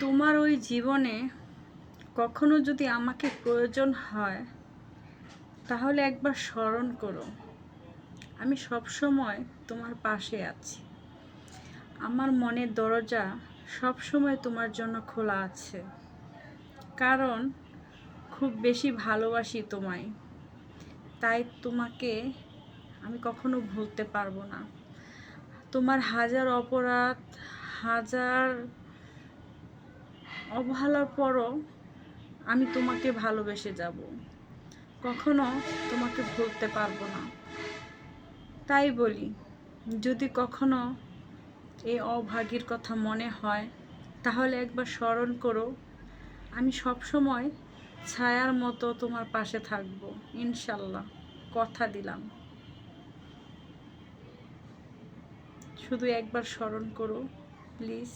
তোমার ওই জীবনে কখনো যদি আমাকে প্রয়োজন হয় তাহলে একবার স্মরণ করো, আমি সব সময় তোমার পাশে আছি। আমার মনের দরজা সব সময় তোমার জন্য খোলা আছে, কারণ খুব বেশি ভালোবাসি তোমায়। তাই তোমাকে আমি কখনো ভুলতে পারবো না। তোমার হাজার অপরাধ, হাজার অবহেলার পরও আমি তোমাকে ভালোবেসে যাব, কখনো তোমাকে ভুলতে পারবো না। তাই বলি, যদি কখনো এই অভাগীর কথা মনে হয় তাহলে একবার স্মরণ করো, আমি সব সময় ছায়ার মতো তোমার পাশে থাকবো, ইনশাল্লাহ, কথা দিলাম। শুধু একবার স্মরণ করো প্লিজ।